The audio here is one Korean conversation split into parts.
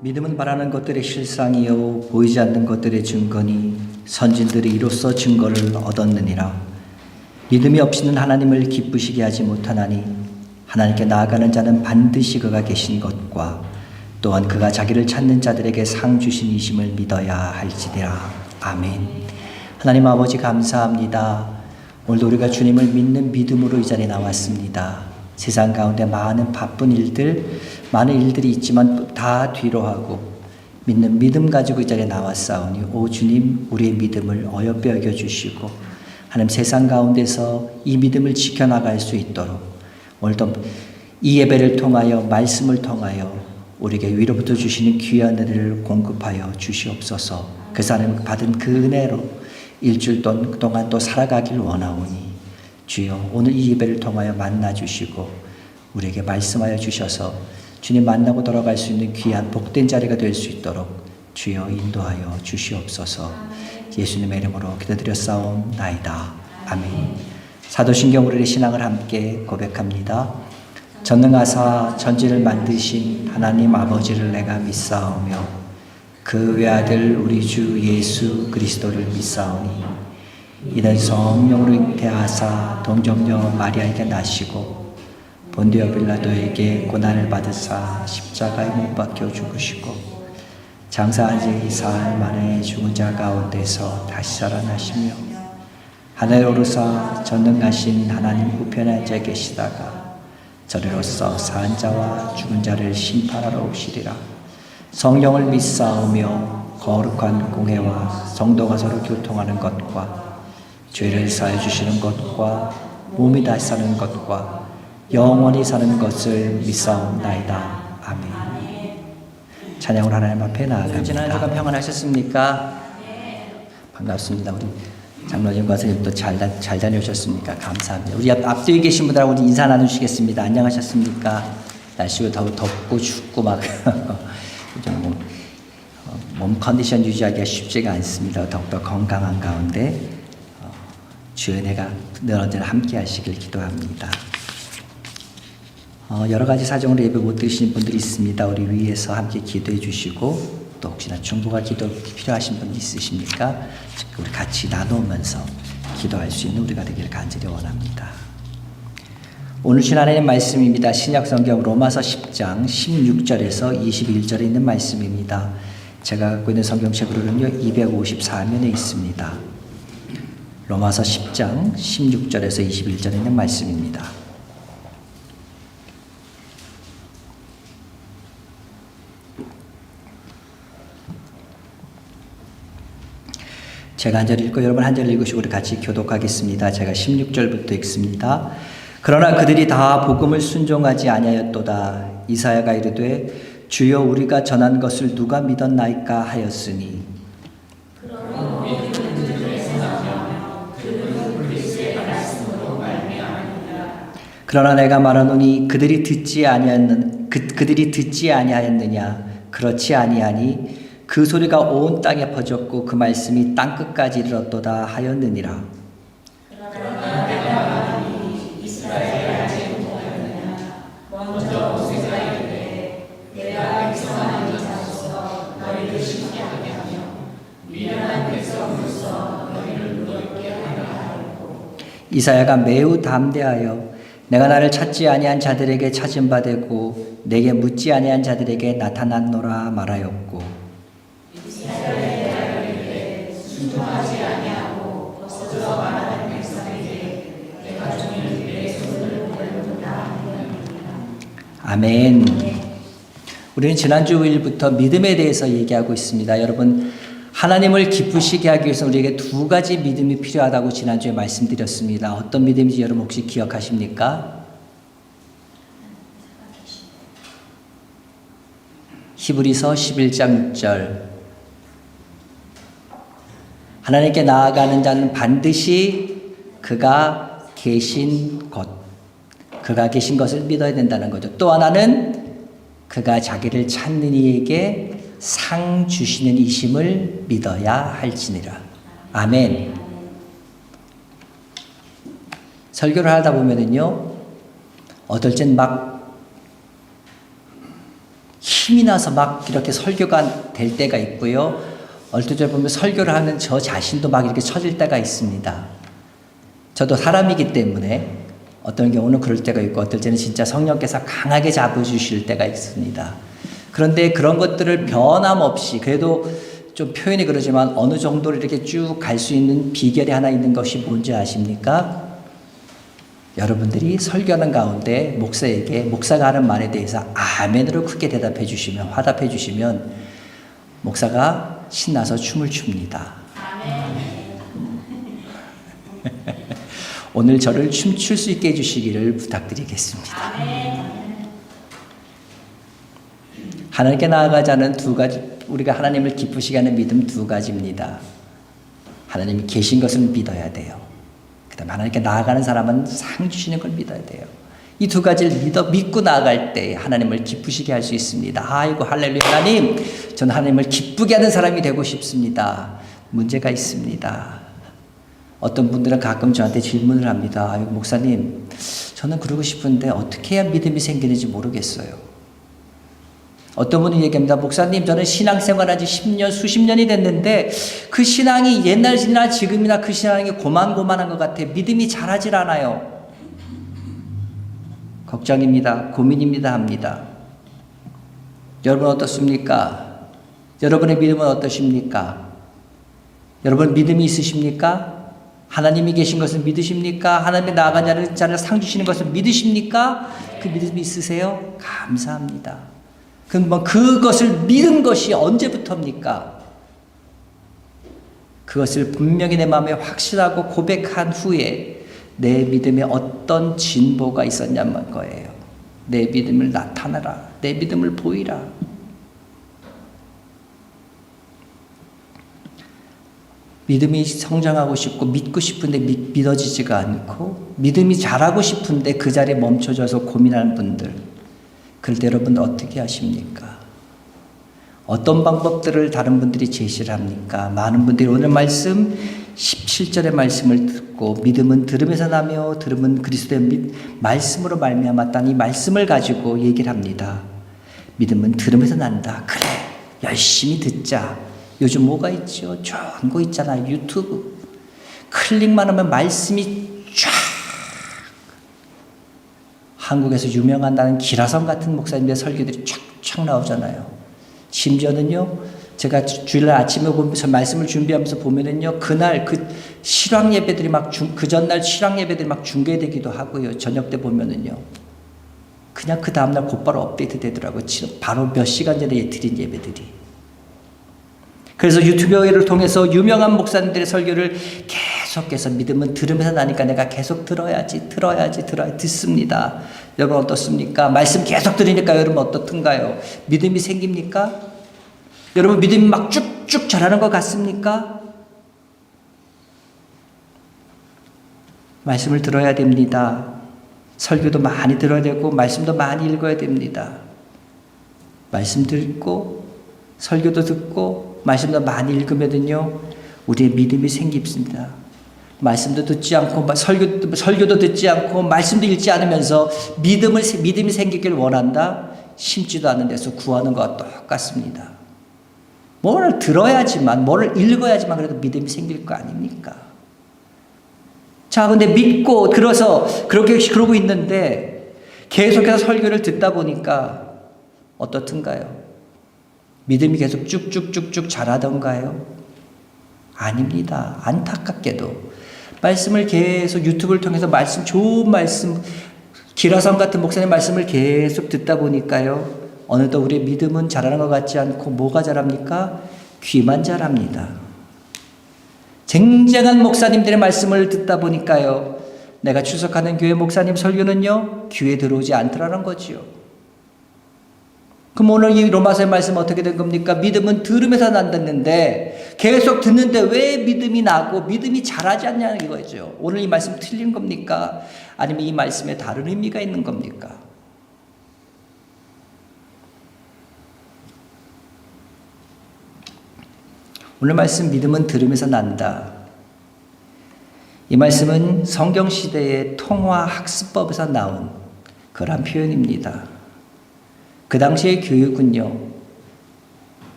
믿음은 바라는 것들의 실상이요 보이지 않는 것들의 증거니 선진들이 이로써 증거를 얻었느니라. 믿음이 없이는 하나님을 기쁘시게 하지 못하나니 하나님께 나아가는 자는 반드시 그가 계신 것과 또한 그가 자기를 찾는 자들에게 상 주신 이심을 믿어야 할지니라. 아멘. 하나님 아버지 감사합니다. 오늘도 우리가 주님을 믿는 믿음으로 이 자리에 나왔습니다. 세상 가운데 많은 바쁜 일들, 많은 일들이 있지만 다 뒤로 하고 믿는 믿음 가지고 이 자리에 나왔사오니 오 주님 우리의 믿음을 어여삐 여겨주시고 하나님 세상 가운데서 이 믿음을 지켜나갈 수 있도록 오늘도 이 예배를 통하여 말씀을 통하여 우리에게 위로부터 주시는 귀한 은혜를 공급하여 주시옵소서. 그 사람 받은 그 은혜로 일주일 동안 또 살아가길 원하오니 주여 오늘 이 예배를 통하여 만나주시고 우리에게 말씀하여 주셔서 주님 만나고 돌아갈 수 있는 귀한 복된 자리가 될 수 있도록 주여 인도하여 주시옵소서. 예수님의 이름으로 기도드렸사옵나이다. 아멘. 사도신경 우리의 신앙을 함께 고백합니다. 전능하사 천지를 만드신 하나님 아버지를 내가 믿사오며 그 외아들 우리 주 예수 그리스도를 믿사오니 이는 성령으로 잉태하사 동정녀 마리아에게 나시고 본디오 빌라도에게 고난을 받으사 십자가에 못 박혀 죽으시고 장사한 지 4일 만에 죽은 자 가운데서 다시 살아나시며 하늘에 오르사 전능하신 하나님 우편에 앉아 계시다가 저리로서 산 자와 죽은 자를 심판하러 오시리라. 성령을 믿사오며 거룩한 공회와 성도가 서로 교통하는 것과 죄를 사해 주시는 것과 몸이 다시 사는 것과 영원히 사는 것을 믿사옵나이다. 아멘. 찬양을 하나님 앞에 나아갑니다. 지난 주간 평안하셨습니까? 반갑습니다. 우리 장로님과 선생님도 잘 다녀오셨습니까? 감사합니다. 우리 앞뒤에 계신 분들하고 우리 인사 나누시겠습니다. 안녕하셨습니까? 날씨가 더 덥고 춥고 막 몸 컨디션 유지하기가 쉽지가 않습니다. 더욱더 건강한 가운데 주의 은혜가 늘 언제나 함께 하시길 기도합니다. 여러 가지 사정으로 예배 못 드시는 분들이 있습니다. 우리 위에서 함께 기도해 주시고 또 혹시나 중보가 기도 필요하신 분 있으십니까? 우리 같이 나누면서 기도할 수 있는 우리가 되기를 간절히 원합니다. 오늘 주신 하나님 말씀입니다. 신약성경 로마서 10장 16절에서 21절에 있는 말씀입니다. 제가 갖고 있는 성경책으로는요 254면에 있습니다. 로마서 10장 16절에서 21절에 있는 말씀입니다. 제가 한 절 읽고 여러분 한 절 읽으시고 우리 같이 교독하겠습니다. 제가 16절부터 읽습니다. 그러나 그들이 다 복음을 순종하지 아니하였도다. 이사야가 이르되 주여 우리가 전한 것을 누가 믿었나이까 하였으니 그러나 내가 말하노니 그들이 듣지 아니하였느냐? 그렇지 아니하니 그 소리가 온 땅에 퍼졌고 그 말씀이 땅 끝까지 이르렀도다 하였느니라. 그러나 내가 말하니 이스라엘이 알지 못하였느냐? 먼저 모세가 이르되 내가 백성하는 자로서 너희를 쉽게 하게 하며 미련한 백성으로서 너희를 무겁게 하려 하였고 이사야가 매우 담대하여 내가 나를 찾지 아니한 자들에게 찾은 바 되고 내게 묻지 아니한 자들에게 나타났노라 말하였고 이스라엘에 대하여 순종하지 아니하고 거스러 말하는 백성에게 내가 종일 내 손을 벌려놓다. 아멘. 우리는 지난주 일부터 믿음에 대해서 얘기하고 있습니다. 여러분 하나님을 기쁘시게 하기 위해서 우리에게 두 가지 믿음이 필요하다고 지난주에 말씀드렸습니다. 어떤 믿음인지 여러분 혹시 기억하십니까? 히브리서 11장 6절 하나님께 나아가는 자는 반드시 그가 계신 것, 그가 계신 것을 믿어야 된다는 거죠. 또 하나는 그가 자기를 찾는 이에게 상 주시는 이심을 믿어야 할지니라. 아멘. 설교를 하다 보면은요, 어떨 땐 막 힘이 나서 막 이렇게 설교가 될 때가 있고요. 얼떨 때 보면 설교를 하는 저 자신도 막 이렇게 처질 때가 있습니다. 저도 사람이기 때문에 어떤 경우는 그럴 때가 있고 어떨 때는 진짜 성령께서 강하게 잡아주실 때가 있습니다. 그런데 그런 것들을 변함없이 그래도 좀 표현이 그러지만 어느 정도로 이렇게 쭉 갈 수 있는 비결이 하나 있는 것이 뭔지 아십니까? 여러분들이 설교하는 가운데 목사에게 목사가 하는 말에 대해서 아멘으로 크게 대답해 주시면 화답해 주시면 목사가 신나서 춤을 춥니다. 오늘 저를 춤출 수 있게 해주시기를 부탁드리겠습니다. 하나님께 나아가자는 두 가지, 우리가 하나님을 기쁘시게 하는 믿음 두 가지입니다. 하나님이 계신 것을 믿어야 돼요. 그 다음에 하나님께 나아가는 사람은 상 주시는 걸 믿어야 돼요. 이 두 가지를 믿고 나아갈 때 하나님을 기쁘시게 할 수 있습니다. 아이고 할렐루야. 하나님, 저는 하나님을 기쁘게 하는 사람이 되고 싶습니다. 문제가 있습니다. 어떤 분들은 가끔 저한테 질문을 합니다. 아이고 목사님, 저는 그러고 싶은데 어떻게 해야 믿음이 생기는지 모르겠어요. 어떤 분이 얘기합니다. 목사님, 저는 신앙생활한 지 10년, 수십 년이 됐는데 그 신앙이 옛날이나 지금이나 그 신앙이 고만고만한 것 같아요. 믿음이 자라질 않아요. 걱정입니다. 고민입니다. 합니다. 여러분 어떻습니까? 여러분의 믿음은 어떠십니까? 여러분 믿음이 있으십니까? 하나님이 계신 것을 믿으십니까? 하나님의 나아간 자를 상 주시는 것을 믿으십니까? 그 믿음이 있으세요? 감사합니다. 그럼 그것을 믿은 것이 언제부터입니까? 그것을 분명히 내 마음에 확신하고 고백한 후에 내 믿음에 어떤 진보가 있었냐는 거예요. 내 믿음을 나타내라. 내 믿음을 보이라. 믿음이 성장하고 싶고 믿고 싶은데 믿어지지가 않고 믿음이 자라고 싶은데 그 자리에 멈춰져서 고민하는 분들, 그럴 때 여러분 어떻게 하십니까? 어떤 방법들을 다른 분들이 제시를 합니까? 많은 분들이 오늘 말씀 17절의 말씀을 듣고 믿음은 들음에서 나며 들음은 그리스도의 말씀으로 말미암았다는 이 말씀을 가지고 얘기를 합니다. 믿음은 들음에서 난다. 그래, 열심히 듣자. 요즘 뭐가 있죠? 좋은 거 있잖아요. 유튜브. 클릭만 하면 말씀이 쫙. 한국에서 유명한 나는 기라성 같은 목사님의 설교들이 쫙쫙 나오잖아요. 심지어는요, 제가 주일날 아침에 보면서 말씀을 준비하면서 보면은요, 그날 그 실황 예배들이 그 전날 실황 예배들이 막 중계되기도 하고요. 저녁 때 보면은요. 그냥 그 다음날 곧바로 업데이트 되더라고요. 바로 몇 시간 전에 드린 예배들이. 그래서 유튜브를 통해서 유명한 목사님들의 설교를 계속해서 믿음은 들으면서 나니까 내가 계속 들어야지 듣습니다. 여러분 어떻습니까? 말씀 계속 들으니까 여러분 어떻든가요? 믿음이 생깁니까? 여러분 믿음이 막 쭉쭉 자라는 것 같습니까? 말씀을 들어야 됩니다. 설교도 많이 들어야 되고 말씀도 많이 읽어야 됩니다. 말씀 듣고 설교도 듣고 말씀도 많이 읽으면요 우리의 믿음이 생깁니다. 말씀도 듣지 않고 설교도 듣지 않고 말씀도 읽지 않으면서 믿음이 생기길 원한다. 심지도 않은 데서 구하는 것과 똑같습니다. 뭐를 들어야지만 뭐를 읽어야지만 그래도 믿음이 생길 거 아닙니까? 자, 근데 믿고 들어서 그러고 있는데 계속해서 설교를 듣다 보니까 어떻든가요? 믿음이 계속 쭉쭉쭉쭉 자라던가요? 아닙니다. 안타깝게도 말씀을 계속 유튜브를 통해서 좋은 말씀, 기라성 같은 목사님 말씀을 계속 듣다 보니까요. 어느덧 우리의 믿음은 자라는 것 같지 않고 뭐가 자랍니까? 귀만 자랍니다. 쟁쟁한 목사님들의 말씀을 듣다 보니까요. 내가 출석하는 교회 목사님 설교는요. 귀에 들어오지 않더라는 거지요. 그럼 오늘 이 로마서의 말씀 어떻게 된 겁니까? 믿음은 들음에서 난다는데 계속 듣는데 왜 믿음이 나고 믿음이 자라지 않냐는 이거죠. 오늘 이 말씀 틀린 겁니까? 아니면 이 말씀에 다른 의미가 있는 겁니까? 오늘 말씀 믿음은 들음에서 난다. 이 말씀은 성경시대의 통화 학습법에서 나온 그런 표현입니다. 그 당시의 교육은요,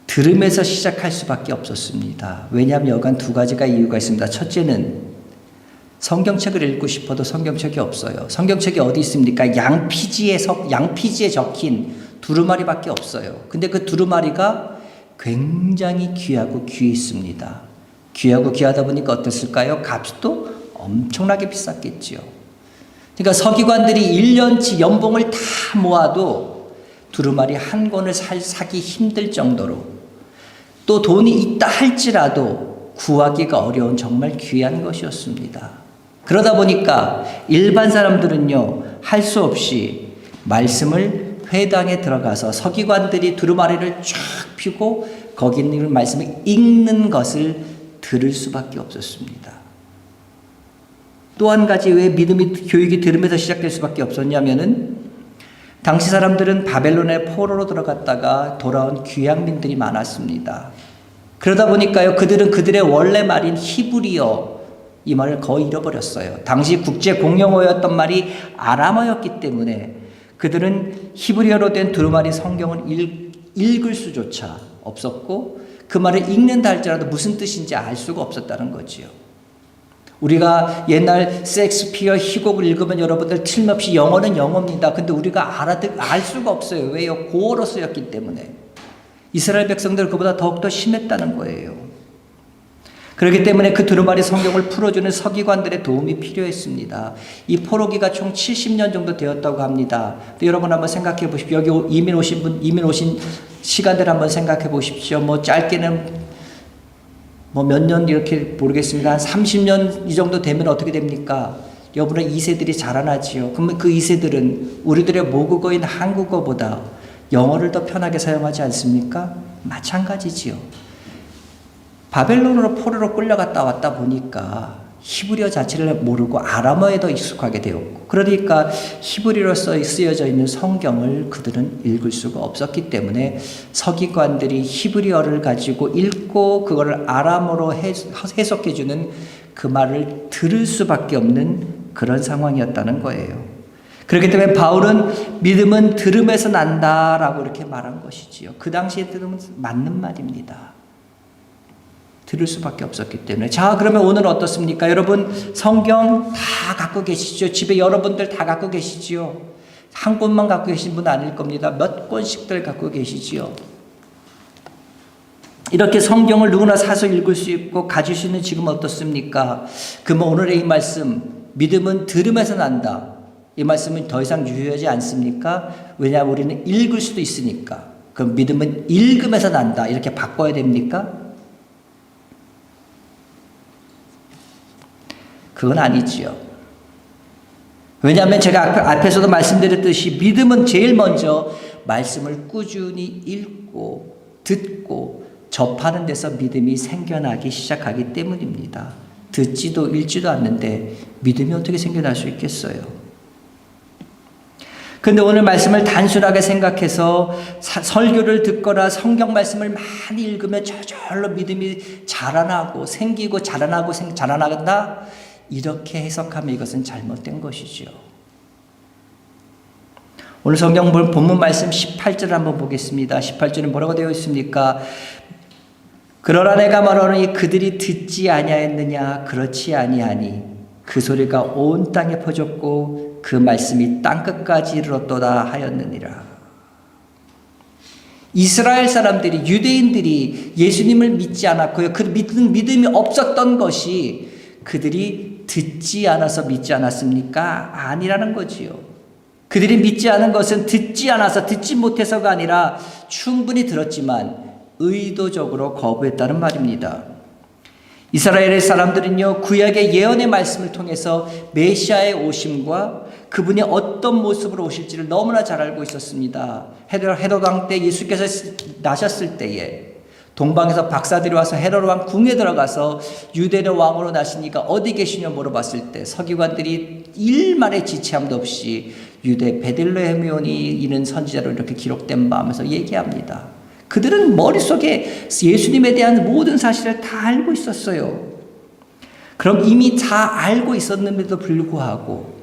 들음에서 시작할 수밖에 없었습니다. 왜냐하면 여간 두 가지가 이유가 있습니다. 첫째는 성경책을 읽고 싶어도 성경책이 없어요. 성경책이 어디 있습니까? 양피지에 적힌 두루마리밖에 없어요. 근데 그 두루마리가 굉장히 귀하고 귀했습니다. 귀하고 귀하다 보니까 어땠을까요? 값도 엄청나게 비쌌겠지요. 그러니까 서기관들이 1년치 연봉을 다 모아도 두루마리 한 권을 사기 힘들 정도로, 또 돈이 있다 할지라도 구하기가 어려운 정말 귀한 것이었습니다. 그러다 보니까 일반 사람들은요, 할 수 없이 말씀을 회당에 들어가서 서기관들이 두루마리를 쫙 펴고 거기 있는 말씀을 읽는 것을 들을 수밖에 없었습니다. 또 한 가지 왜 교육이 들으면서 시작될 수밖에 없었냐면은, 당시 사람들은 바벨론의 포로로 들어갔다가 돌아온 귀향민들이 많았습니다. 그러다 보니까요, 그들은 그들의 원래 말인 히브리어, 이 말을 거의 잃어버렸어요. 당시 국제 공용어였던 말이 아람어였기 때문에 그들은 히브리어로 된 두루마리 성경을 읽을 수조차 없었고, 그 말을 읽는다 할지라도 무슨 뜻인지 알 수가 없었다는 거지요. 우리가 옛날 셰익스피어 희곡을 읽으면 여러분들 틀림없이 영어는 영어입니다. 근데 우리가 알 수가 없어요. 왜요? 고어로 쓰였기 때문에. 이스라엘 백성들 그보다 더욱더 심했다는 거예요. 그렇기 때문에 그 두루마리 성경을 풀어주는 서기관들의 도움이 필요했습니다. 이 포로기가 총 70년 정도 되었다고 합니다. 여러분 한번 생각해 보십시오. 여기 이민 오신 시간들 한번 생각해 보십시오. 뭐 짧게는 몇 년 이렇게 모르겠습니다. 한 30년 이 정도 되면 어떻게 됩니까? 여러분의 2세들이 자라나지요. 그러면 그 2세들은 우리들의 모국어인 한국어보다 영어를 더 편하게 사용하지 않습니까? 마찬가지지요. 바벨론으로 포로로 끌려갔다 왔다 보니까 히브리어 자체를 모르고 아람어에 더 익숙하게 되었고, 그러니까 히브리어로 쓰여져 있는 성경을 그들은 읽을 수가 없었기 때문에 서기관들이 히브리어를 가지고 읽고 그거를 아람어로 해석해주는 그 말을 들을 수밖에 없는 그런 상황이었다는 거예요. 그렇기 때문에 바울은 믿음은 들음에서 난다라고 이렇게 말한 것이지요. 그 당시에 들으면 맞는 말입니다. 들을 수밖에 없었기 때문에. 자, 그러면 오늘 어떻습니까? 여러분 성경 다 갖고 계시죠? 집에 여러분들 다 갖고 계시지요? 한 권만 갖고 계신 분 아닐 겁니다. 몇 권씩들 갖고 계시지요? 이렇게 성경을 누구나 사서 읽을 수 있고 가질 수 있는 지금 어떻습니까? 그러면 오늘의 이 말씀, 믿음은 들음에서 난다, 이 말씀은 더 이상 유효하지 않습니까? 왜냐하면 우리는 읽을 수도 있으니까. 그럼 믿음은 읽음에서 난다, 이렇게 바꿔야 됩니까? 그건 아니지요. 왜냐하면 제가 앞에서도 말씀드렸듯이 믿음은 제일 먼저 말씀을 꾸준히 읽고 듣고 접하는 데서 믿음이 생겨나기 시작하기 때문입니다. 듣지도 읽지도 않는데 믿음이 어떻게 생겨날 수 있겠어요? 그런데 오늘 말씀을 단순하게 생각해서 설교를 듣거나 성경 말씀을 많이 읽으면 저절로 믿음이 자라나고 생기고 자라나간다, 이렇게 해석하면 이것은 잘못된 것이죠. 오늘 성경 본문 말씀 18절을 한번 보겠습니다. 18절은 뭐라고 되어 있습니까? 그러나 내가 말하노니 그들이 듣지 아니하였느냐? 그렇지 아니하니 그 소리가 온 땅에 퍼졌고 그 말씀이 땅끝까지 이르렀도다 하였느니라. 이스라엘 사람들이, 유대인들이 예수님을 믿지 않았고요. 그 믿음이 없었던 것이 그들이 듣지 않아서 믿지 않았습니까? 아니라는 거지요. 그들이 믿지 않은 것은 듣지 않아서, 듣지 못해서가 아니라 충분히 들었지만 의도적으로 거부했다는 말입니다. 이스라엘의 사람들은요, 구약의 예언의 말씀을 통해서 메시아의 오심과 그분이 어떤 모습으로 오실지를 너무나 잘 알고 있었습니다. 헤롯 왕 때 예수께서 나셨을 때에 동방에서 박사들이 와서 헤롯 왕 궁에 들어가서 유대의 왕으로 나시니까 어디 계시냐 물어봤을 때 서기관들이 일말의 지체함도 없이 유대 베들레헴에 오니 이는 선지자로 이렇게 기록된 바 하면서 얘기합니다. 그들은 머릿속에 예수님에 대한 모든 사실을 다 알고 있었어요. 그럼 이미 다 알고 있었는데도 불구하고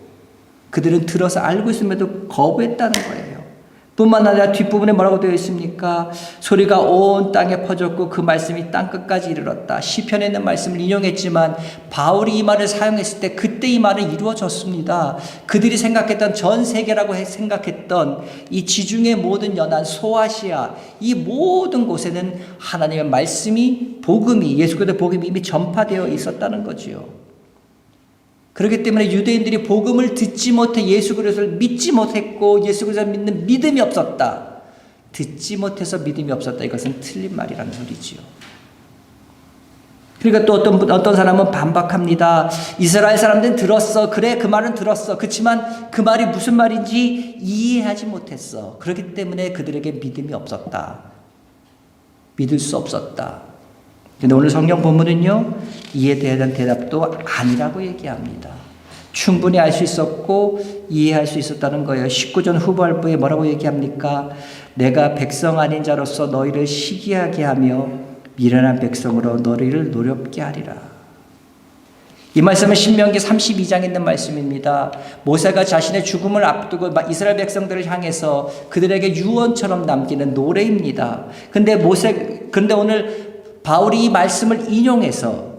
그들은 들어서 알고 있음에도 거부했다는 거예요. 뿐만 아니라 뒷부분에 뭐라고 되어 있습니까? 소리가 온 땅에 퍼졌고 그 말씀이 땅끝까지 이르렀다. 시편에 있는 말씀을 인용했지만 바울이 이 말을 사용했을 때 그때 이 말은 이루어졌습니다. 그들이 생각했던 전 세계라고 생각했던 이 지중해 모든 연안 소아시아 이 모든 곳에는 하나님의 말씀이 복음이 예수 그리스도의 복음이 이미 전파되어 있었다는 거지요. 그렇기 때문에 유대인들이 복음을 듣지 못해 예수 그리스도를 믿지 못했고 예수 그리스도를 믿는 믿음이 없었다. 듣지 못해서 믿음이 없었다. 이것은 틀린 말이라는 소리지요. 그러니까 또 어떤 사람은 반박합니다. 이스라엘 사람들은 들었어. 그래 그 말은 들었어. 그렇지만 그 말이 무슨 말인지 이해하지 못했어. 그렇기 때문에 그들에게 믿음이 없었다. 믿을 수 없었다. 근데 오늘 성경 본문은요, 이에 대한 대답도 아니라고 얘기합니다. 충분히 알 수 있었고 이해할 수 있었다는 거예요. 19절 후반부에 뭐라고 얘기합니까? 내가 백성 아닌 자로서 너희를 시기하게 하며 미련한 백성으로 너희를 노렵게 하리라. 이 말씀은 신명기 32장에 있는 말씀입니다. 모세가 자신의 죽음을 앞두고 이스라엘 백성들을 향해서 그들에게 유언처럼 남기는 노래입니다. 그런데 오늘 바울이 이 말씀을 인용해서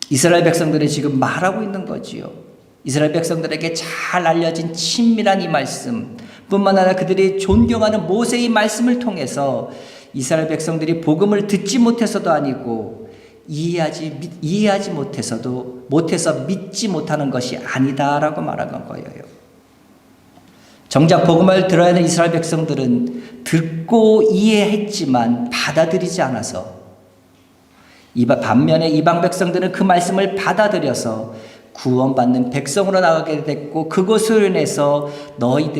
이스라엘 백성들이 지금 말하고 있는 거지요. 이스라엘 백성들에게 잘 알려진 친밀한 이 말씀 뿐만 아니라 그들이 존경하는 모세의 말씀을 통해서 이스라엘 백성들이 복음을 듣지 못해서도 아니고 이해하지 못해서 믿지 못하는 것이 아니다라고 말한 거예요. 정작 복음을 들어야 하는 이스라엘 백성들은 듣고 이해했지만 받아들이지 않아서 반면에 이방 백성들은 그 말씀을 받아들여서 구원받는 백성으로 나가게 됐고 그것으로 인해서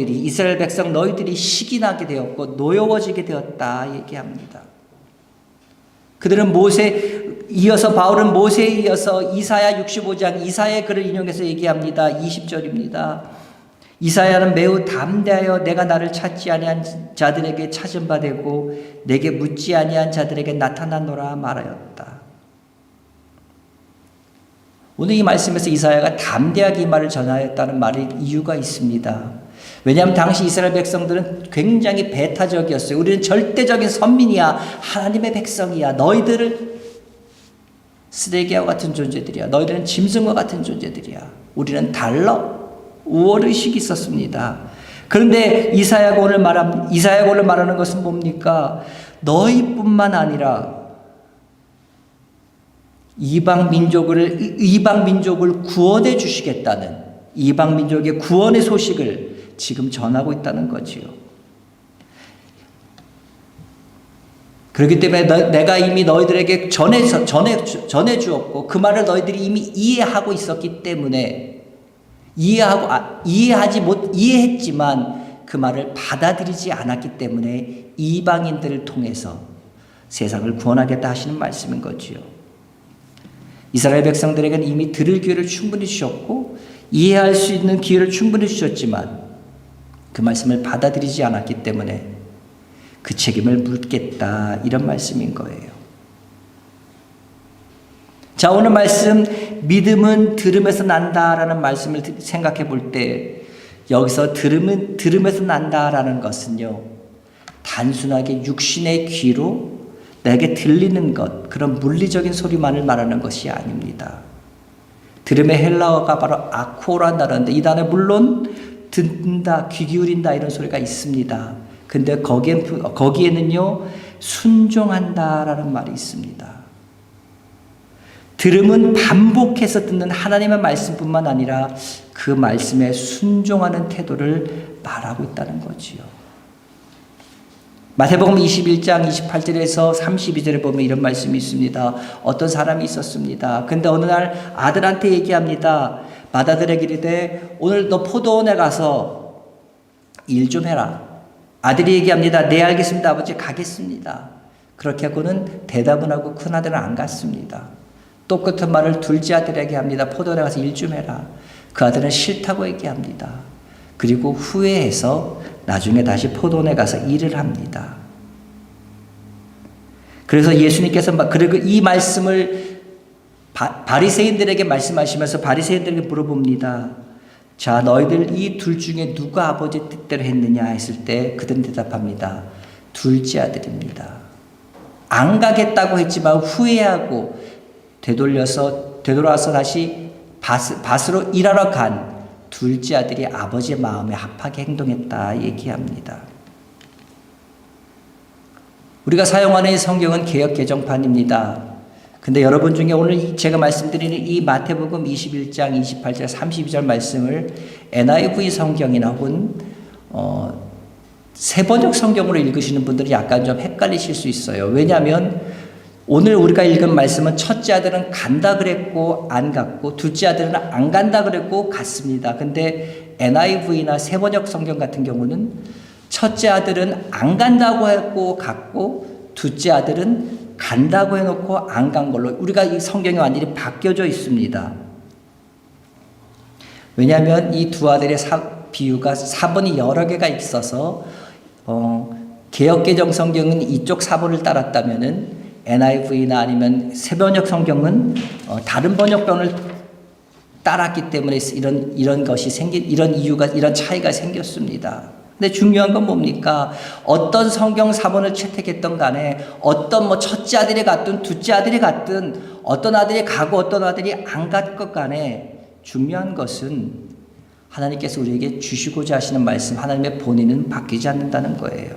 이스라엘 백성 너희들이 시기나게 되었고 노여워지게 되었다 얘기합니다. 그들은 바울은 모세에 이어서 이사야 65장 이사야의 글을 인용해서 얘기합니다. 20절입니다. 이사야는 매우 담대하여 내가 나를 찾지 아니한 자들에게 찾은 바 되고 내게 묻지 아니한 자들에게 나타나노라 말하였다. 오늘 이 말씀에서 이사야가 담대하게 이 말을 전하였다는 말의 이유가 있습니다. 왜냐하면 당시 이스라엘 백성들은 굉장히 배타적이었어요. 우리는 절대적인 선민이야. 하나님의 백성이야. 너희들을 쓰레기와 같은 존재들이야. 너희들은 짐승과 같은 존재들이야. 우리는 달라. 우월의식이 있었습니다. 그런데 이사야가 오늘 말하는 것은 뭡니까? 너희뿐만 아니라 이방 민족을 구원해 주시겠다는 이방 민족의 구원의 소식을 지금 전하고 있다는 거지요. 그렇기 때문에 내가 이미 너희들에게 전해 주었고 그 말을 너희들이 이미 이해하고 있었기 때문에 이해했지만 그 말을 받아들이지 않았기 때문에 이방인들을 통해서 세상을 구원하겠다 하시는 말씀인 거지요. 이스라엘 백성들에게는 이미 들을 기회를 충분히 주셨고 이해할 수 있는 기회를 충분히 주셨지만 그 말씀을 받아들이지 않았기 때문에 그 책임을 묻겠다 이런 말씀인 거예요. 자, 오늘 말씀 믿음은 들음에서 난다라는 말씀을 생각해 볼 때 여기서 들음에서 난다라는 것은요 단순하게 육신의 귀로 내게 들리는 것 그런 물리적인 소리만을 말하는 것이 아닙니다. 들음의 헬라어가 바로 아코라는 단어인데 이 단어에 물론 듣는다, 귀 기울인다 이런 소리가 있습니다. 근데 거기에는요 순종한다라는 말이 있습니다. 들음은 반복해서 듣는 하나님의 말씀뿐만 아니라 그 말씀에 순종하는 태도를 말하고 있다는 거지요. 마태복음 21장 28절에서 32절에 보면 이런 말씀이 있습니다. 어떤 사람이 있었습니다. 근데 어느 날 아들한테 얘기합니다. 맏아들에게 이르되 오늘 너 포도원에 가서 일 좀 해라. 아들이 얘기합니다. 네 알겠습니다 아버지 가겠습니다. 그렇게 하고는 대답은 하고 큰아들은 안 갔습니다. 똑같은 말을 둘째 아들에게 합니다. 포도원에 가서 일 좀 해라. 그 아들은 싫다고 얘기합니다. 그리고 후회해서 나중에 다시 포도원에 가서 일을 합니다. 그래서 예수님께서 그리고 이 말씀을 바리새인들에게 말씀하시면서 바리새인들에게 물어봅니다. 자, 너희들 이 둘 중에 누가 아버지 뜻대로 했느냐 했을 때 그들은 대답합니다. 둘째 아들입니다. 안 가겠다고 했지만 후회하고 되돌아서 다시 밭으로 일하러 간 둘째 아들이 아버지의 마음에 합하게 행동했다 얘기합니다. 우리가 사용하는 이 성경은 개역 개정판입니다. 근데 여러분 중에 오늘 제가 말씀드리는 이 마태복음 21장 28절 32절 말씀을 NIV 성경이나 혹은 세번역 성경으로 읽으시는 분들은 약간 좀 헷갈리실 수 있어요. 왜냐하면 오늘 우리가 읽은 말씀은 첫째 아들은 간다 그랬고 안 갔고 둘째 아들은 안 간다 그랬고 갔습니다. 근데 NIV나 세번역 성경 같은 경우는 첫째 아들은 안 간다고 했고 갔고 둘째 아들은 간다고 해놓고 안 간 걸로 우리가 이 성경이 완전히 바뀌어져 있습니다. 왜냐하면 이 두 아들의 비유가 사본이 여러 개가 있어서 개역개정 성경은 이쪽 사본을 따랐다면은 NIV나 아니면 세번역 성경은 다른 번역본을 따랐기 때문에 이런 것이 이런 차이가 생겼습니다. 근데 중요한 건 뭡니까? 어떤 성경 사본을 채택했던 간에 어떤 첫째 아들이 갔든 둘째 아들이 갔든 어떤 아들이 가고 어떤 아들이 안 갈 것 간에 중요한 것은 하나님께서 우리에게 주시고자 하시는 말씀, 하나님의 본의는 바뀌지 않는다는 거예요.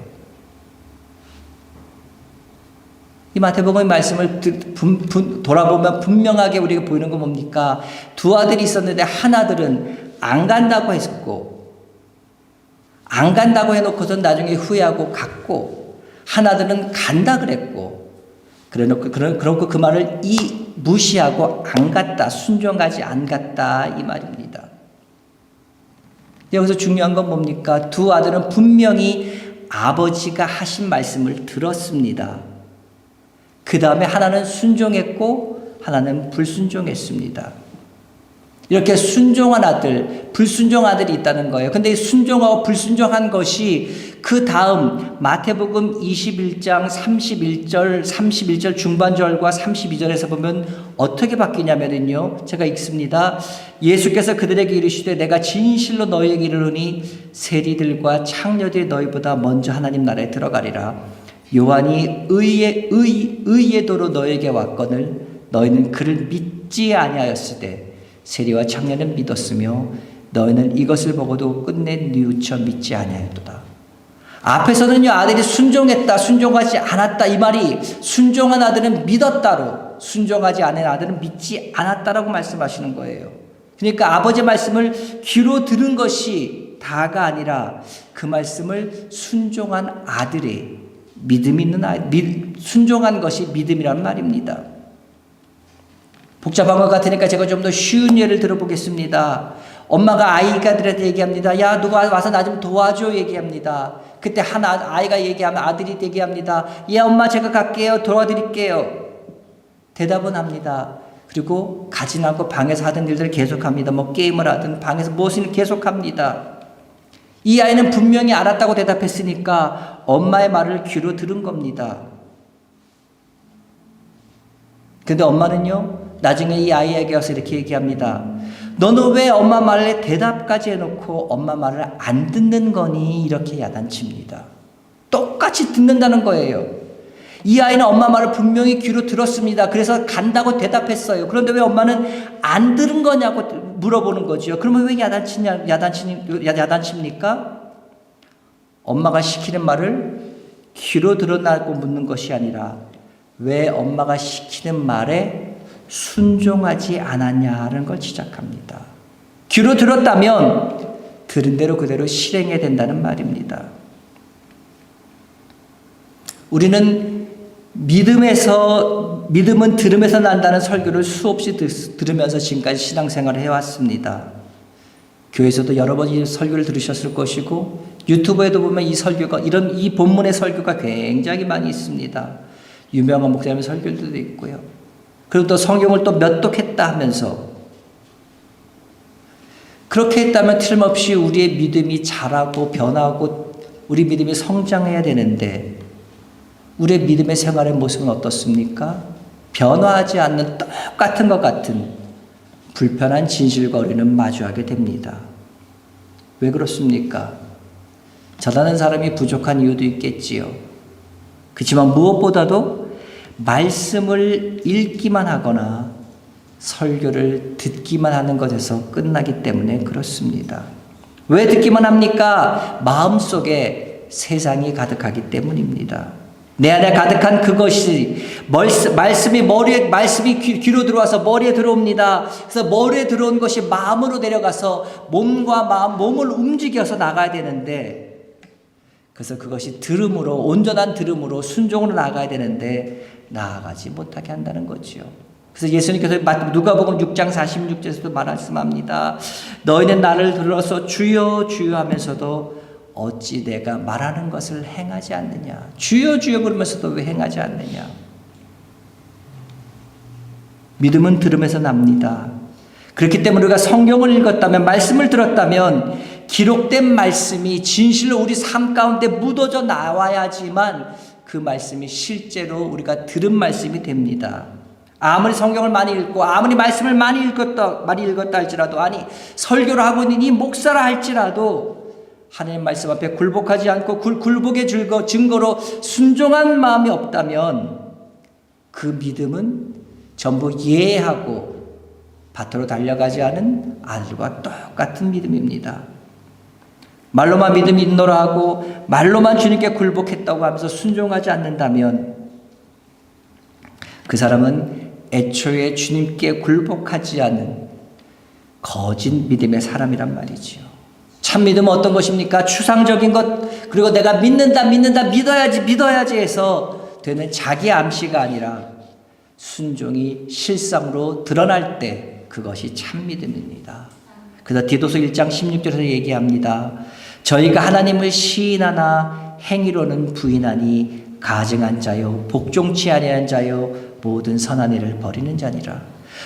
이 마태복음의 말씀을 돌아보면 분명하게 우리가 보이는 건 뭡니까? 두 아들이 있었는데 한 아들은 안 간다고 했고 안 간다고 해놓고선 나중에 후회하고 갔고 한 아들은 간다 그랬고 그러고 그 말을 무시하고 안 갔다 순종하지 안 갔다 이 말입니다. 여기서 중요한 건 뭡니까? 두 아들은 분명히 아버지가 하신 말씀을 들었습니다. 그 다음에 하나는 순종했고 하나는 불순종했습니다. 이렇게 순종한 아들, 불순종한 아들이 있다는 거예요. 근데 순종하고 불순종한 것이 그 다음 마태복음 21장 31절 중반절과 32절에서 보면 어떻게 바뀌냐면요. 제가 읽습니다. 예수께서 그들에게 이르시되 내가 진실로 너희에게 이르노니 세리들과 창녀들이 너희보다 먼저 하나님 나라에 들어가리라. 요한이 의의 도로 너희에게 왔거늘 너희는 그를 믿지 아니하였으되 세리와 창녀는 믿었으며 너희는 이것을 보고도 끝내 뉘우쳐 믿지 아니하였도다. 앞에서는요 아들이 순종했다 순종하지 않았다 이 말이 순종한 아들은 믿었다로 순종하지 않은 아들은 믿지 않았다라고 말씀하시는 거예요. 그러니까 아버지의 말씀을 귀로 들은 것이 다가 아니라 그 말씀을 순종한 아들의 믿음 있는 순종한 것이 믿음이란 말입니다. 복잡한 것 같으니까 제가 좀 더 쉬운 예를 들어보겠습니다. 엄마가 아이들한테 얘기합니다. 야 누가 와서 나 좀 도와줘 얘기합니다. 그때 아이가 얘기하면 아들이 얘기합니다. 예 엄마 제가 갈게요. 도와드릴게요. 대답은 합니다. 그리고 가진 않고 방에서 하던 일들을 계속합니다. 뭐 게임을 하든 방에서 무엇을 계속합니다. 이 아이는 분명히 알았다고 대답했으니까 엄마의 말을 귀로 들은 겁니다. 근데 엄마는요 나중에 이 아이에게 와서 이렇게 얘기합니다. 너는 왜 엄마 말에 대답까지 해놓고 엄마 말을 안 듣는 거니? 이렇게 야단칩니다. 똑같이 듣는다는 거예요. 이 아이는 엄마 말을 분명히 귀로 들었습니다. 그래서 간다고 대답했어요. 그런데 왜 엄마는 안 들은 거냐고 물어보는 거죠. 그러면 왜 야단칩니까? 엄마가 시키는 말을 귀로 들었냐고 묻는 것이 아니라 왜 엄마가 시키는 말에 순종하지 않았냐는 걸 지적합니다. 귀로 들었다면 들은 대로 그대로 실행해야 된다는 말입니다. 우리는 믿음은 들음에서 난다는 설교를 수없이 들으면서 지금까지 신앙생활을 해왔습니다. 교회에서도 여러 번 이 설교를 들으셨을 것이고 유튜브에도 보면 이 본문의 설교가 굉장히 많이 있습니다. 유명한 목사님 설교들도 있고요. 그리고 또 성경을 또 몇 독했다 하면서 그렇게 했다면 틀림없이 우리의 믿음이 자라고 변하고 우리 믿음이 성장해야 되는데 우리의 믿음의 생활의 모습은 어떻습니까? 변화하지 않는 똑같은 것 같은 불편한 진실과 우리는 마주하게 됩니다. 왜 그렇습니까? 전하는 사람이 부족한 이유도 있겠지요. 그렇지만 무엇보다도 말씀을 읽기만 하거나 설교를 듣기만 하는 것에서 끝나기 때문에 그렇습니다. 왜 듣기만 합니까? 마음속에 세상이 가득하기 때문입니다. 내 안에 가득한 그것이 말씀이 귀로 들어와서 머리에 들어옵니다. 그래서 머리에 들어온 것이 마음으로 내려가서 몸을 움직여서 나가야 되는데, 그래서 그것이 들음으로, 온전한 들음으로 순종으로 나가야 되는데 나아가지 못하게 한다는 거지요. 그래서 예수님께서 누가복음 6장 46절에서도 말씀합니다. 너희는 나를 들어서 주여 주여 하면서도 어찌 내가 말하는 것을 행하지 않느냐. 주여 주여 부르면서도 왜 행하지 않느냐. 믿음은 들음에서 납니다. 그렇기 때문에 우리가 성경을 읽었다면, 말씀을 들었다면 기록된 말씀이 진실로 우리 삶 가운데 묻어져 나와야지만 그 말씀이 실제로 우리가 들은 말씀이 됩니다. 아무리 성경을 많이 읽고 아무리 말씀을 많이 읽었다 할지라도, 아니 설교를 하고 있는 이 목사라 할지라도 하나님 말씀 앞에 굴복하지 않고 굴복의 증거로 순종한 마음이 없다면 그 믿음은 전부 예하고 밭으로 달려가지 않은 아들과 똑같은 믿음입니다. 말로만 믿음이 있노라 하고 말로만 주님께 굴복했다고 하면서 순종하지 않는다면 그 사람은 애초에 주님께 굴복하지 않은 거짓 믿음의 사람이란 말이지요. 참 믿음은 어떤 것입니까? 추상적인 것, 그리고 내가 믿는다 믿어야지 해서 되는 자기 암시가 아니라 순종이 실상으로 드러날 때 그것이 참 믿음입니다. 그래서 디도서 1장 16절에서 얘기합니다. 저희가 하나님을 시인하나 행위로는 부인하니 가증한 자요 복종치 아니한 자요 모든 선한 일을 버리는 자니라.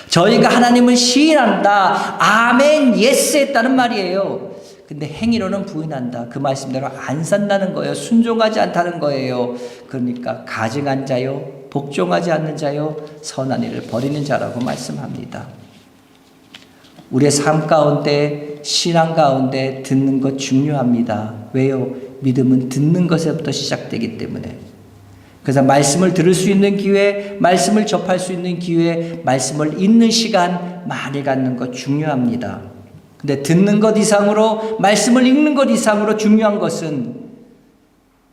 저희가 하나님을 시인한다, 아멘 예스 했다는 말이에요. 근데 행위로는 부인한다, 그 말씀대로 안 산다는 거예요. 순종하지 않다는 거예요. 그러니까 가증한 자요 복종하지 않는 자요 선한 일을 버리는 자라고 말씀합니다. 우리의 삶 가운데, 신앙 가운데 듣는 것 중요합니다. 왜요? 믿음은 듣는 것에부터 시작되기 때문에. 그래서 말씀을 들을 수 있는 기회, 말씀을 접할 수 있는 기회, 말씀을 읽는 시간 많이 갖는 것 중요합니다. 근데 듣는 것 이상으로, 말씀을 읽는 것 이상으로 중요한 것은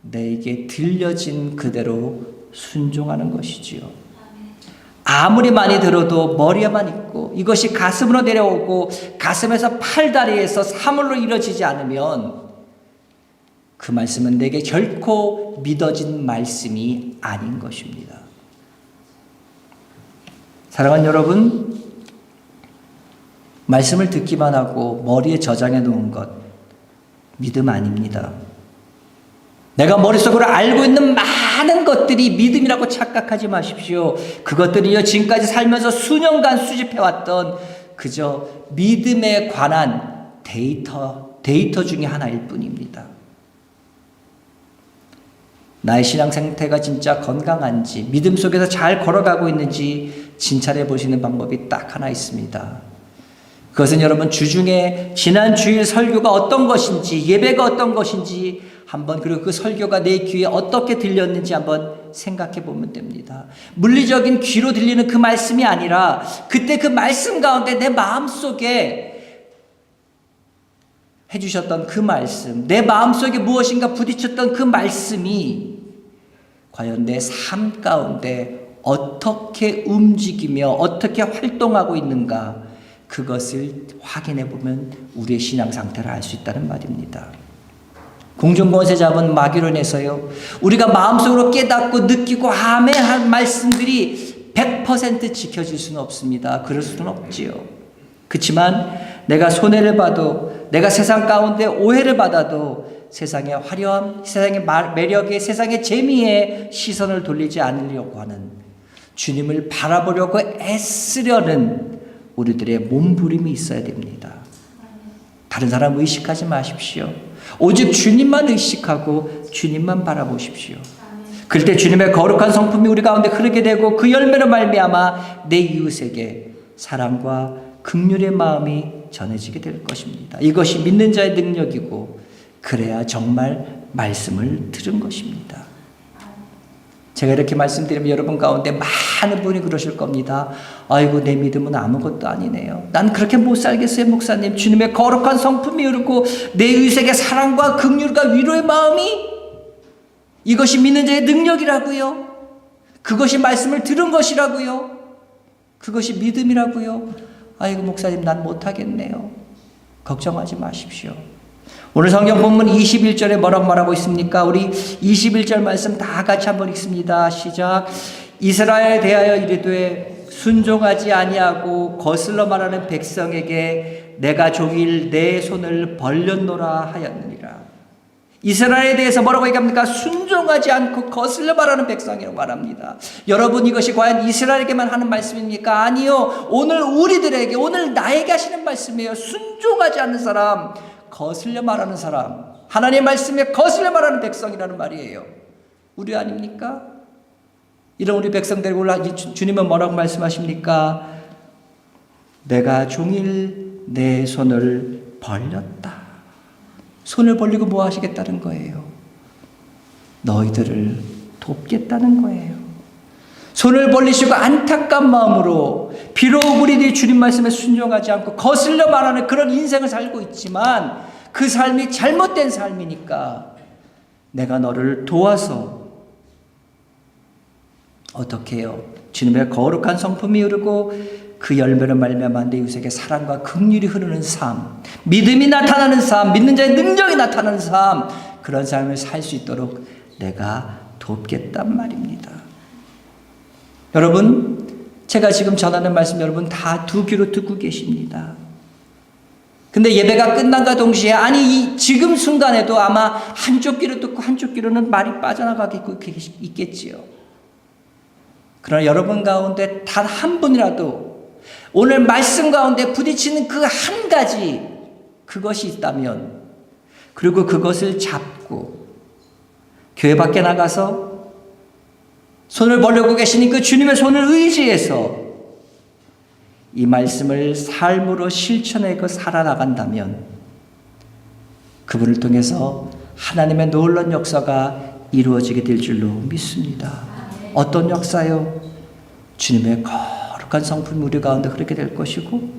내게 들려진 그대로 순종하는 것이지요. 아무리 많이 들어도 머리에만 있고 이것이 가슴으로 내려오고 가슴에서 팔다리에서 사물로 이루어지지 않으면 그 말씀은 내게 결코 믿어진 말씀이 아닌 것입니다. 사랑하는 여러분, 말씀을 듣기만 하고 머리에 저장해 놓은 것 믿음 아닙니다. 내가 머릿속으로 알고 있는 많은 것들이 믿음이라고 착각하지 마십시오. 그것들이요, 지금까지 살면서 수년간 수집해왔던 그저 믿음에 관한 데이터 중에 하나일 뿐입니다. 나의 신앙 상태가 진짜 건강한지, 믿음 속에서 잘 걸어가고 있는지 진찰해 보시는 방법이 딱 하나 있습니다. 그것은 여러분 주중에 지난 주일 설교가 어떤 것인지, 예배가 어떤 것인지 한번, 그리고 그 설교가 내 귀에 어떻게 들렸는지 한번 생각해 보면 됩니다. 물리적인 귀로 들리는 그 말씀이 아니라 그때 그 말씀 가운데 내 마음속에 해주셨던 그 말씀, 내 마음속에 무엇인가 부딪혔던 그 말씀이 과연 내 삶 가운데 어떻게 움직이며 어떻게 활동하고 있는가, 그것을 확인해 보면 우리의 신앙 상태를 알 수 있다는 말입니다. 공중권세 잡은 마귀론에서요, 우리가 마음속으로 깨닫고 느끼고 아멘 한 말씀들이 100% 지켜질 수는 없습니다. 그럴 수는 없지요. 그렇지만 내가 손해를 봐도, 내가 세상 가운데 오해를 받아도 세상의 화려함, 세상의 매력에, 세상의 재미에 시선을 돌리지 않으려고 하는, 주님을 바라보려고 애쓰려는 우리들의 몸부림이 있어야 됩니다. 다른 사람 의식하지 마십시오. 오직 주님만 의식하고 주님만 바라보십시오. 그럴 때 주님의 거룩한 성품이 우리 가운데 흐르게 되고 그 열매로 말미암아 내 이웃에게 사랑과 긍휼의 마음이 전해지게 될 것입니다. 이것이 믿는 자의 능력이고 그래야 정말 말씀을 들은 것입니다. 제가 이렇게 말씀드리면 여러분 가운데 많은 분이 그러실 겁니다. 아이고 내 믿음은 아무것도 아니네요. 난 그렇게 못 살겠어요 목사님. 주님의 거룩한 성품이 흐르고 내 의색의 사랑과 긍휼과 위로의 마음이 이것이 믿는 자의 능력이라고요. 그것이 말씀을 들은 것이라고요. 그것이 믿음이라고요. 아이고 목사님 난 못하겠네요. 걱정하지 마십시오. 오늘 성경 본문 21절에 뭐라고 말하고 있습니까? 우리 21절 말씀 다 같이 한번 읽습니다. 시작. 이스라엘에 대하여 이르되 순종하지 아니하고 거슬러 말하는 백성에게 내가 종일 내 손을 벌렸노라 하였느니라. 이스라엘에 대해서 뭐라고 얘기합니까? 순종하지 않고 거슬러 말하는 백성이라고 말합니다. 여러분 이것이 과연 이스라엘에게만 하는 말씀입니까? 아니요. 오늘 우리들에게 오늘 나에게 하시는 말씀이에요. 순종하지 않는 사람, 거슬려 말하는 사람, 하나님의 말씀에 거슬려 말하는 백성이라는 말이에요. 우리 아닙니까? 이런 우리 백성들에게 올라 주님은 뭐라고 말씀하십니까? 내가 종일 내 손을 벌렸다. 손을 벌리고 뭐 하시겠다는 거예요? 너희들을 돕겠다는 거예요. 손을 벌리시고 안타까운 마음으로 비록 우리들이 주님 말씀에 순종하지 않고 거슬려 말하는 그런 인생을 살고 있지만 그 삶이 잘못된 삶이니까 내가 너를 도와서 어떻게 해요? 주님의 거룩한 성품이 흐르고 그 열매로 말미암아 내 이웃에게 사랑과 긍휼이 흐르는 삶, 믿음이 나타나는 삶, 믿는 자의 능력이 나타나는 삶, 그런 삶을 살 수 있도록 내가 돕겠단 말입니다. 여러분, 제가 지금 전하는 말씀 여러분 다 두 귀로 듣고 계십니다. 근데 예배가 끝난과 동시에 아니 지금 순간에도 아마 한쪽 귀로 듣고 한쪽 귀로는 말이 빠져나가게 있겠지요. 그러나 여러분 가운데 단 한 분이라도 오늘 말씀 가운데 부딪히는 그 한 가지 그것이 있다면 그리고 그것을 잡고 교회 밖에 나가서 손을 벌리고 계시니 그 주님의 손을 의지해서 이 말씀을 삶으로 실천하고 살아나간다면 그분을 통해서 하나님의 놀라운 역사가 이루어지게 될 줄로 믿습니다. 어떤 역사요? 주님의 거룩한 성품 우리 가운데 그렇게 될 것이고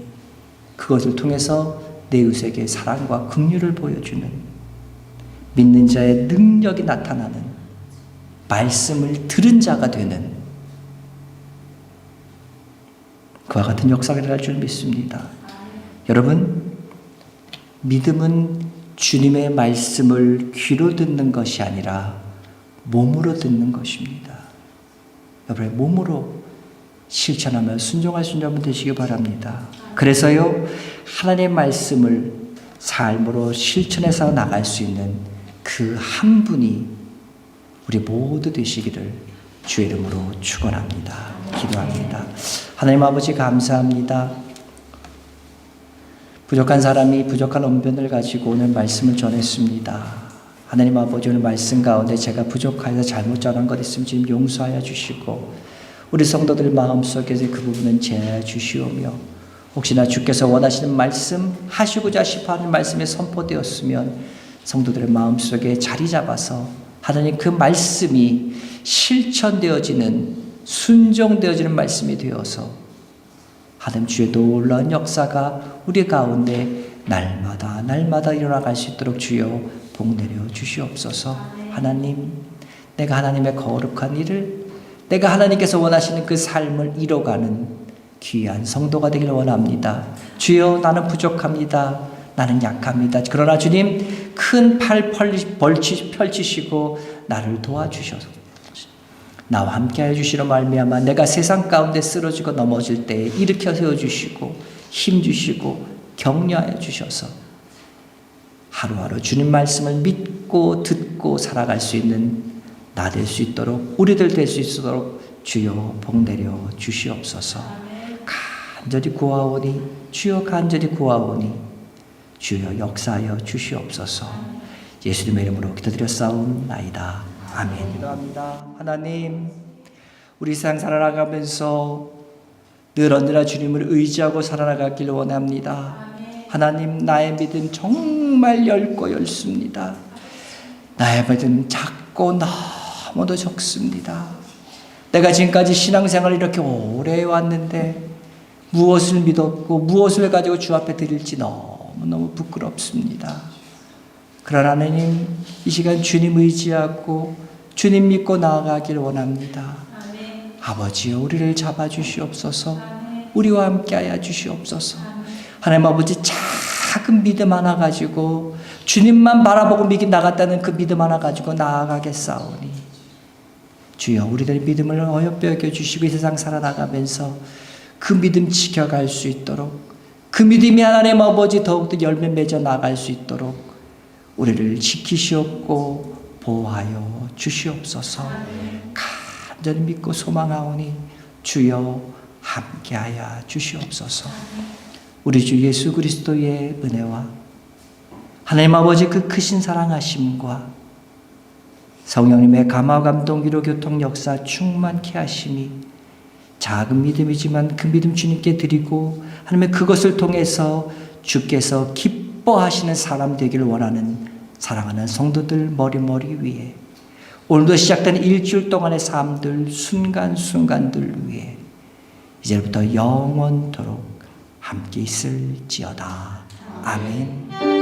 그것을 통해서 내 이웃에게 사랑과 긍휼을 보여주는 믿는 자의 능력이 나타나는 말씀을 들은 자가 되는 그와 같은 역사가 일어날 줄 믿습니다. 여러분, 믿음은 주님의 말씀을 귀로 듣는 것이 아니라 몸으로 듣는 것입니다. 여러분의 몸으로 실천하며 순종할 수 있는 여러분 되시기 바랍니다. 그래서요, 하나님의 말씀을 삶으로 실천해서 나갈 수 있는 그 한 분이 우리 모두 되시기를 주의 이름으로 축원합니다. 기도합니다. 하나님 아버지 감사합니다. 부족한 사람이 부족한 언변을 가지고 오늘 말씀을 전했습니다. 하나님 아버지 오늘 말씀 가운데 제가 부족하여서 잘못 전한 것 있으면 지금 용서하여 주시고 우리 성도들 마음속에서 그 부분은 제하여 주시오며 혹시나 주께서 원하시는 말씀 하시고자 싶어하는 말씀이 선포되었으면 성도들의 마음속에 자리 잡아서 하나님 그 말씀이 실천되어지는 순종되어지는 말씀이 되어서 하나님 주의 놀라운 역사가 우리 가운데 날마다 일어나갈 수 있도록 주여 복내려 주시옵소서. 하나님, 내가 하나님의 거룩한 일을 내가 하나님께서 원하시는 그 삶을 이뤄가는 귀한 성도가 되기를 원합니다. 주여 나는 부족합니다. 나는 약합니다. 그러나 주님 큰 팔 펼치시고 나를 도와주셔서 나와 함께하여 주시러 말미암아 내가 세상 가운데 쓰러지고 넘어질 때 일으켜 세워주시고 힘주시고 격려하여 주셔서 하루하루 주님 말씀을 믿고 듣고 살아갈 수 있는 나 될 수 있도록 우리들 될 수 있도록 주여 복내려 주시옵소서. 간절히 구하오니 주여 간절히 구하오니 주여 역사하여 주시옵소서. 예수님의 이름으로 기도드렸사옵나이다. 아멘. 기도합니다. 하나님, 우리 세상 살아가면서 늘 언제나 주님을 의지하고 살아나가기를 원합니다. 하나님, 나의 믿음 정말 얇고 얇습니다. 나의 믿음 작고 너무도 적습니다. 내가 지금까지 신앙생활을 이렇게 오래 해왔는데 무엇을 믿었고 무엇을 가지고 주 앞에 드릴지 너무너무 부끄럽습니다. 그러나 하나님, 이 시간 주님 의지하고 주님 믿고 나아가길 원합니다. 아버지여, 우리를 잡아주시옵소서. 우리와 함께하여 주시옵소서. 하나님 아버지, 작은 믿음 하나 가지고 주님만 바라보고 믿기 나갔다는 그 믿음 하나 가지고 나아가겠사오니 주여, 우리들의 믿음을 어여빼 여겨주시고 이 세상 살아나가면서 그 믿음 지켜갈 수 있도록, 그 믿음이 하나님 아버지 더욱더 열매 맺어 나갈 수 있도록 우리를 지키시옵고 보호하여 주시옵소서. 간절히 믿고 소망하오니 주여 함께하여 주시옵소서. 우리 주 예수 그리스도의 은혜와 하나님 아버지 그 크신 사랑하심과 성령님의 감화 감동 위로 교통 역사 충만케 하심이 작은 믿음이지만 그 믿음 주님께 드리고 하나님의 그것을 통해서 주께서 기뻐하시는 사람 되기를 원하는 사랑하는 성도들 머리머리 위에 오늘도 시작된 일주일 동안의 삶들 순간순간들 위에 이제부터 영원토록 함께 있을지어다. 아멘.